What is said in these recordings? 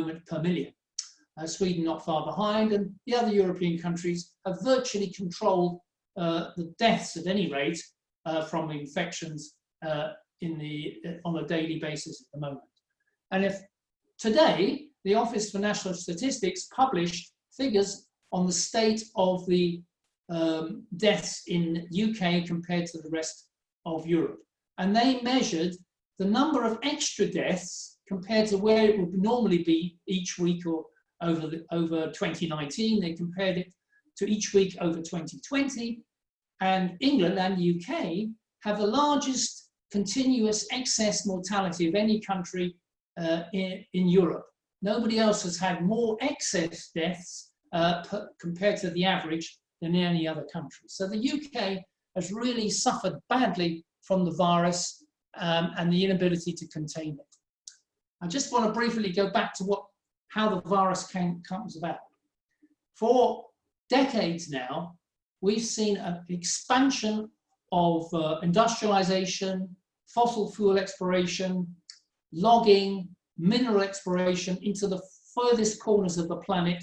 moment per million. Sweden not far behind, and the other European countries have virtually controlled the deaths at any rate from infections on a daily basis at the moment. And if today, the Office for National Statistics published figures on the state of the deaths in UK compared to the rest of Europe. And they measured the number of extra deaths compared to where it would normally be each week or over 2019. They compared it to each week over 2020. And England and UK have the largest continuous excess mortality of any country in Europe. Nobody else has had more excess deaths compared to the average than any other country. So the UK has really suffered badly from the virus and the inability to contain it. I just want to briefly go back to how the virus comes about. For decades now, we've seen an expansion of industrialization, fossil fuel exploration, logging, mineral exploration into the furthest corners of the planet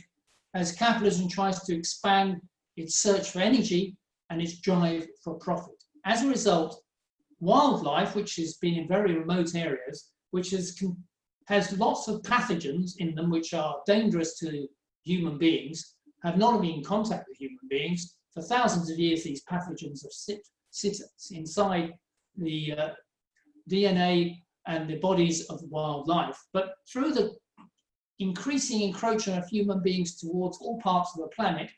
as capitalism tries to expand its search for energy and its drive for profit. As a result, wildlife, which has been in very remote areas, which has lots of pathogens in them which are dangerous to human beings, have not been in contact with human beings. For thousands of years, these pathogens have sit inside the DNA and the bodies of wildlife. But through the increasing encroachment of human beings towards all parts of the planet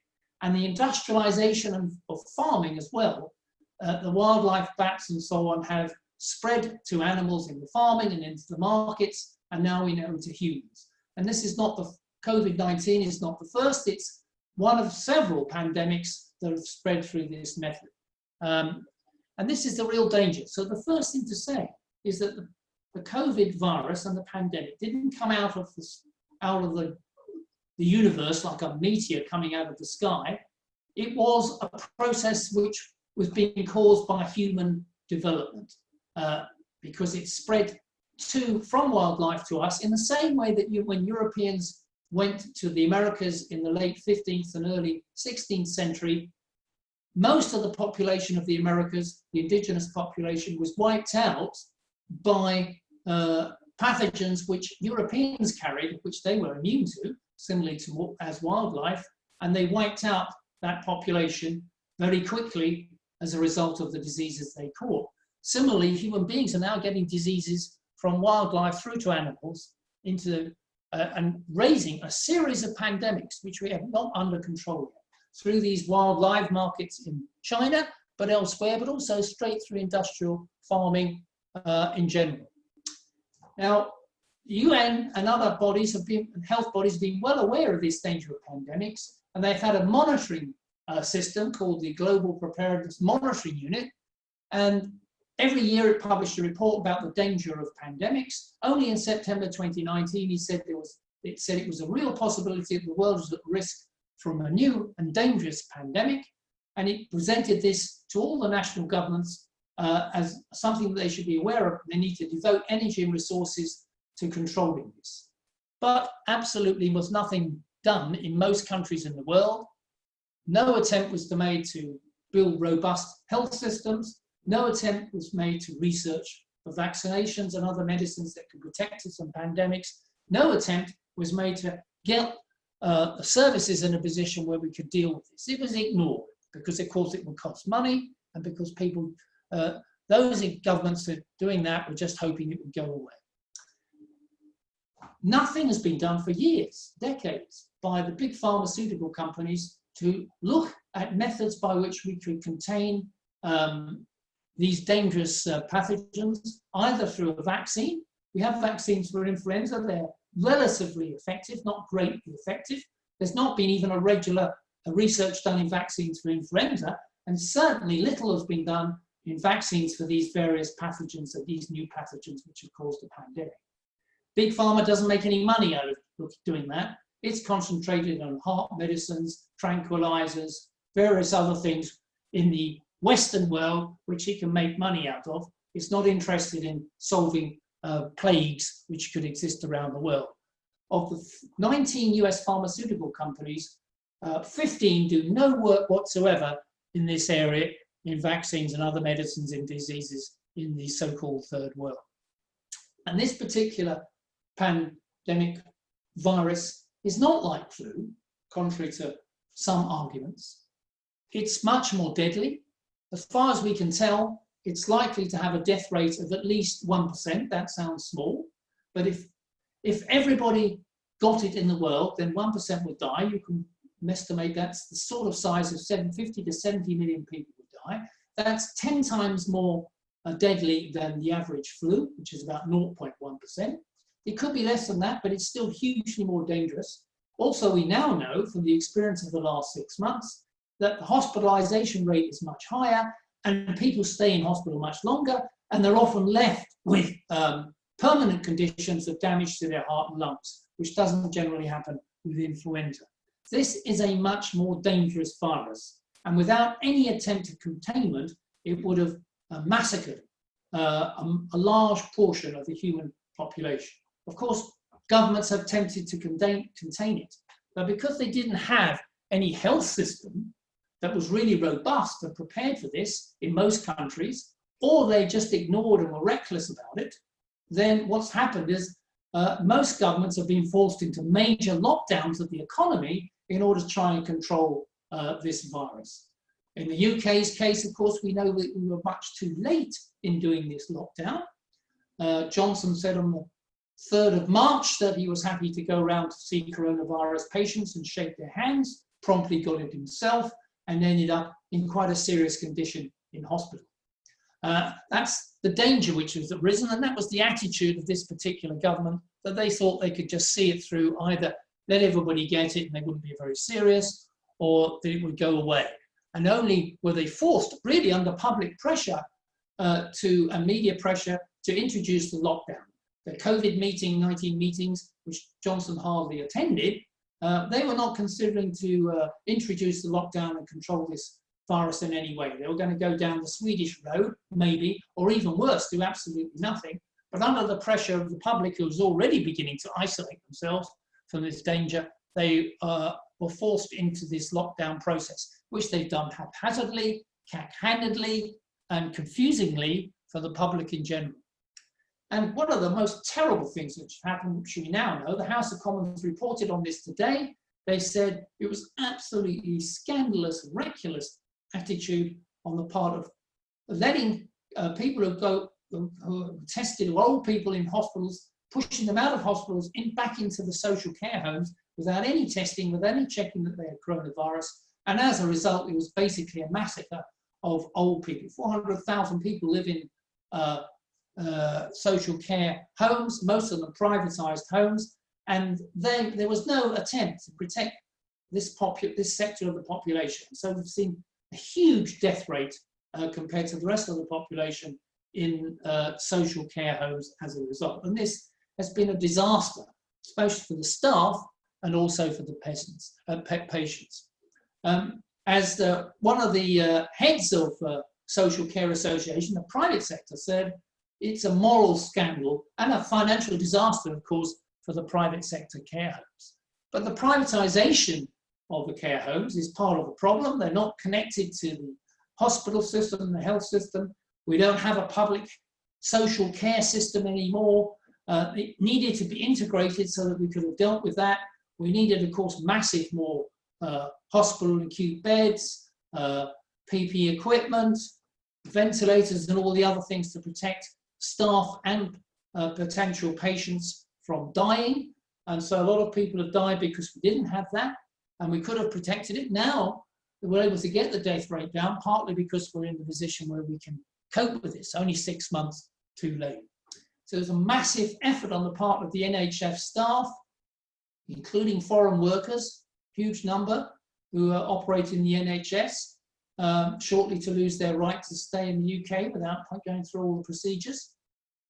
and the industrialization of farming as well, the wildlife, bats and so on have spread to animals in the farming and into the markets, and now we know to humans. And this is not the COVID-19 is not the first, it's one of several pandemics that have spread through this method. And this is the real danger. So the first thing to say is that the COVID virus and the pandemic didn't come out of the universe like a meteor coming out of the sky. It was a process which was being caused by human development because it spread from wildlife to us in the same way that when Europeans went to the Americas in the late 15th and early 16th century, most of the population of the Americas, the indigenous population, was wiped out by pathogens which Europeans carried, which they were immune to, similarly to as wildlife, and they wiped out that population very quickly as a result of the diseases they caught. Similarly, human beings are now getting diseases from wildlife through to animals and raising a series of pandemics which we have not under control yet, through these wildlife markets in China, but elsewhere, but also straight through industrial farming in general. Now, the UN and other bodies health bodies have been well aware of this danger of pandemics, and they've had a monitoring system called the Global Preparedness Monitoring Unit, and every year it published a report about the danger of pandemics. Only in September 2019, it said it was a real possibility that the world was at risk from a new and dangerous pandemic, and it presented this to all the national governments as something that they should be aware of. They need to devote energy and resources to controlling this. But absolutely was nothing done in most countries in the world. No attempt was made to build robust health systems. No attempt was made to research for vaccinations and other medicines that could protect us from pandemics. No attempt was made to get the services in a position where we could deal with this. It was ignored because, of course, it would cost money, and because people, those in governments that are doing that were just hoping it would go away. Nothing has been done for years, decades, by the big pharmaceutical companies to look at methods by which we could contain these dangerous pathogens, either through a vaccine. We have vaccines for influenza. They're relatively effective, not greatly effective. There's not been even a regular research done in vaccines for influenza, and certainly little has been done in vaccines for these various pathogens, these new pathogens which have caused the pandemic. Big Pharma doesn't make any money out of doing that. It's concentrated on heart medicines, tranquilizers, various other things in the Western world, which it can make money out of. It's not interested in solving plagues which could exist around the world. of the 19 US pharmaceutical companies, 15 do no work whatsoever in this area, in vaccines and other medicines in diseases in the so-called third world. And this particular pandemic virus is not like flu, contrary to some arguments. It's much more deadly. As far as we can tell, it's likely to have a death rate of at least 1%. That sounds small. But if everybody got it in the world, then 1% would die. You can estimate that's the sort of size of 50 to 70 million people would die. That's 10 times more deadly than the average flu, which is about 0.1%. It could be less than that, but it's still hugely more dangerous. Also, we now know from the experience of the last 6 months that the hospitalization rate is much higher and people stay in hospital much longer, and they're often left with permanent conditions of damage to their heart and lungs, which doesn't generally happen with influenza. This is a much more dangerous virus, and without any attempt at containment, it would have massacred a large portion of the human population. Of course, governments have attempted to contain it, but because they didn't have any health system that was really robust and prepared for this in most countries, or they just ignored and were reckless about it, then what's happened is most governments have been forced into major lockdowns of the economy in order to try and control this virus. In the UK's case, of course, we know that we were much too late in doing this lockdown. Johnson said on the 3rd of March that he was happy to go around to see coronavirus patients and shake their hands, promptly got it himself, and ended up in quite a serious condition in hospital. That's the danger which has arisen, and that was the attitude of this particular government, that they thought they could just see it through, either let everybody get it and they wouldn't be very serious, or that it would go away. And only were they forced, really under public pressure and media pressure, to introduce the lockdown. The COVID-19 meetings, which Johnson hardly attended, they were not considering to introduce the lockdown and control this virus in any way. They were going to go down the Swedish road, maybe, or even worse, do absolutely nothing. But under the pressure of the public, who was already beginning to isolate themselves from this danger, they were forced into this lockdown process, which they've done haphazardly, cack-handedly, and confusingly for the public in general. And one of the most terrible things which happened, which we now know, the House of Commons reported on this today. They said it was absolutely scandalous, reckless attitude on the part of letting people who are tested, or old people in hospitals, pushing them out of hospitals back into the social care homes without any testing, without any checking that they had coronavirus. And as a result, it was basically a massacre of old people. 400,000 people live in social care homes, most of them privatized homes, and there was no attempt to protect this sector of the population. So we've seen a huge death rate compared to the rest of the population in social care homes as a result. And this has been a disaster, especially for the staff and also for the patients. As one of the heads of Social Care Association, the private sector, said, it's a moral scandal and a financial disaster, of course, for the private sector care homes. But the privatization of the care homes is part of the problem. They're not connected to the hospital system, the health system. We don't have a public social care system anymore. It needed to be integrated so that we could have dealt with that. We needed, of course, massive more hospital and acute beds, PPE equipment, ventilators, and all the other things to protect staff and potential patients from dying. And so a lot of people have died because we didn't have that, and we could have protected it. Now we're able to get the death rate down, partly because we're in the position where we can cope with this, only 6 months too late. So there's a massive effort on the part of the NHS staff, including foreign workers, huge number, who are operating the NHS, shortly to lose their right to stay in the UK without going through all the procedures.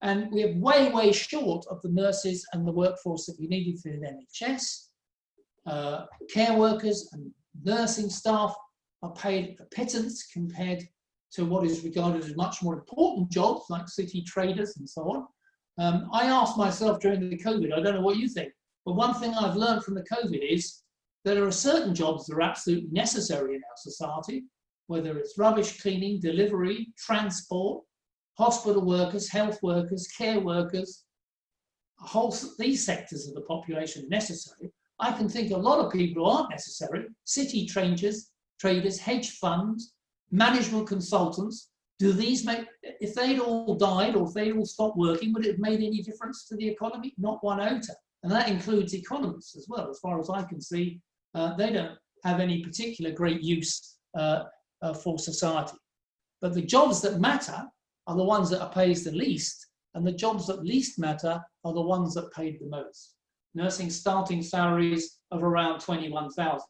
And we're way, way short of the nurses and the workforce that we needed for the NHS. Care workers and nursing staff are paid a pittance compared to what is regarded as much more important jobs like city traders and so on. I asked myself during the COVID, I don't know what you think, But one thing I've learned from the COVID is there are certain jobs that are absolutely necessary in our society, whether it's rubbish cleaning, delivery, transport, hospital workers, health workers, care workers, these sectors of the population are necessary. I can think a lot of people who aren't necessary: city traders, hedge funds, management consultants. Do these make, if they'd all died or if they'd all stopped working, would it have made any difference to the economy? Not one iota. And that includes economists as well. As far as I can see, they don't have any particular great use for society. But the jobs that matter are the ones that are paid the least, and the jobs that least matter are the ones that paid the most. Nursing starting salaries of around 21,000.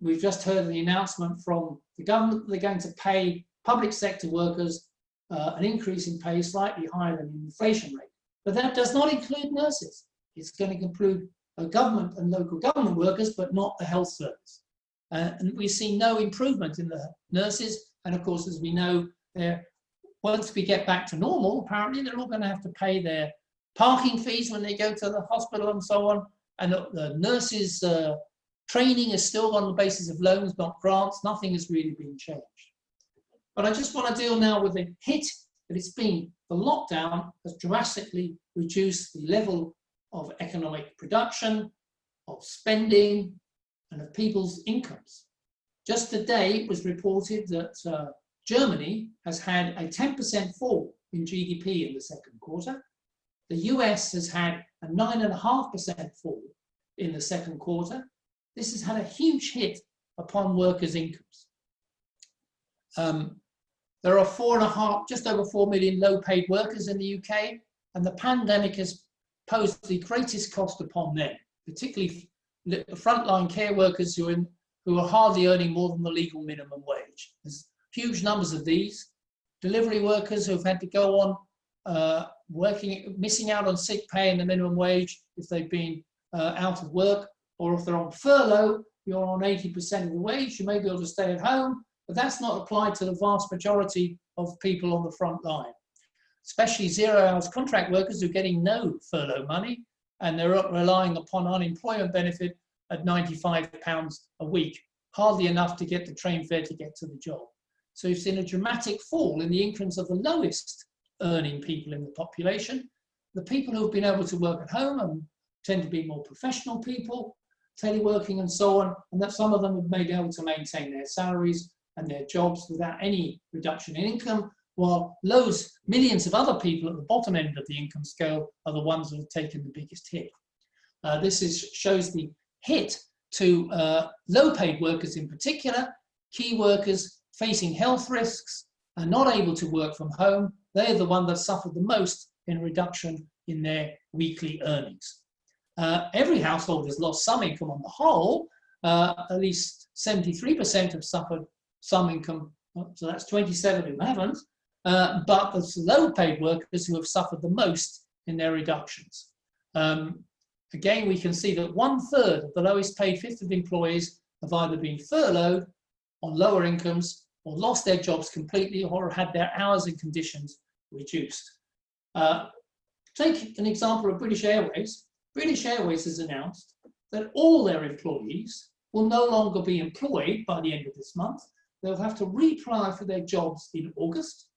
We've just heard the announcement from the government that they're going to pay public sector workers an increase in pay slightly higher than the inflation rate. But that does not include nurses. It's going to include government and local government workers, but not the health service. And we see no improvement in the nurses. And of course, as we know, once we get back to normal, apparently they're all going to have to pay their parking fees when they go to the hospital and so on. And the nurses' training is still on the basis of loans, not grants. Nothing has really been changed. But I just want to deal now with the hit that it's been. The lockdown has drastically reduced the level of economic production, of spending, and of people's incomes. Just today, it was reported that Germany has had a 10% fall in GDP in the second quarter. The US has had a 9.5% fall in the second quarter. This has had a huge hit upon workers' incomes. There are just over 4 million low-paid workers in the UK, and the pandemic has posed the greatest cost upon them, particularly the frontline care workers who are hardly earning more than the legal minimum wage. There's huge numbers of these. Delivery workers who've had to go on missing out on sick pay and the minimum wage if they've been out of work, or if they're on furlough, you're on 80% of the wage, you may be able to stay at home, but that's not applied to the vast majority of people on the front line, especially 0 hours contract workers who are getting no furlough money, and they're relying upon unemployment benefit at £95 a week, hardly enough to get the train fare to get to the job. So you've seen a dramatic fall in the incomes of the lowest earning people in the population. The people who have been able to work at home and tend to be more professional people, teleworking and so on, and that some of them have been able to maintain their salaries and their jobs without any reduction in income, while millions of other people at the bottom end of the income scale are the ones that have taken the biggest hit. This shows the hit to low-paid workers in particular, key workers facing health risks and not able to work from home. They're the one that suffered the most in a reduction in their weekly earnings. Every household has lost some income on the whole. At least 73% have suffered some income, so that's 27 who haven't. But it's low-paid workers who have suffered the most in their reductions. Again, we can see that 1/3 of the lowest paid fifth of employees have either been furloughed on lower incomes or lost their jobs completely or had their hours and conditions reduced. Take an example of British Airways. British Airways has announced that all their employees will no longer be employed by the end of this month. They'll have to reapply for their jobs in August,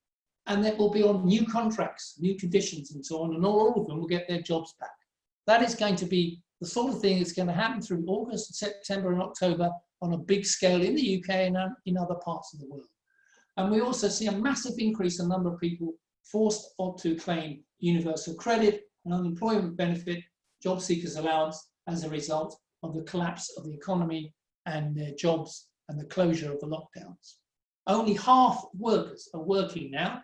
and they will be on new contracts, new conditions and so on, and not all of them will get their jobs back. That is going to be the sort of thing that's going to happen through August, September and October on a big scale in the UK and in other parts of the world. And we also see a massive increase in the number of people forced to claim universal credit and unemployment benefit, job seekers allowance, as a result of the collapse of the economy and their jobs and the closure of the lockdowns. Only half workers are working now.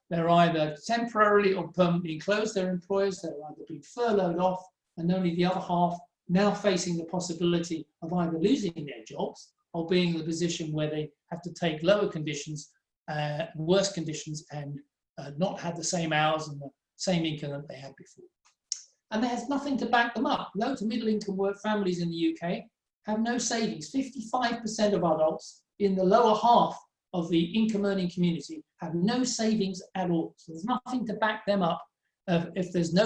They're either temporarily or permanently closed their employers, they're either being furloughed off, and only the other half now facing the possibility of either losing their jobs or being in a position where they have to take lower conditions, worse conditions, and not have the same hours and the same income that they had before. And there's nothing to back them up. Low to middle income work families in the UK have no savings. 55% of adults in the lower half of the income earning community have no savings at all. So there's nothing to back them up if there's no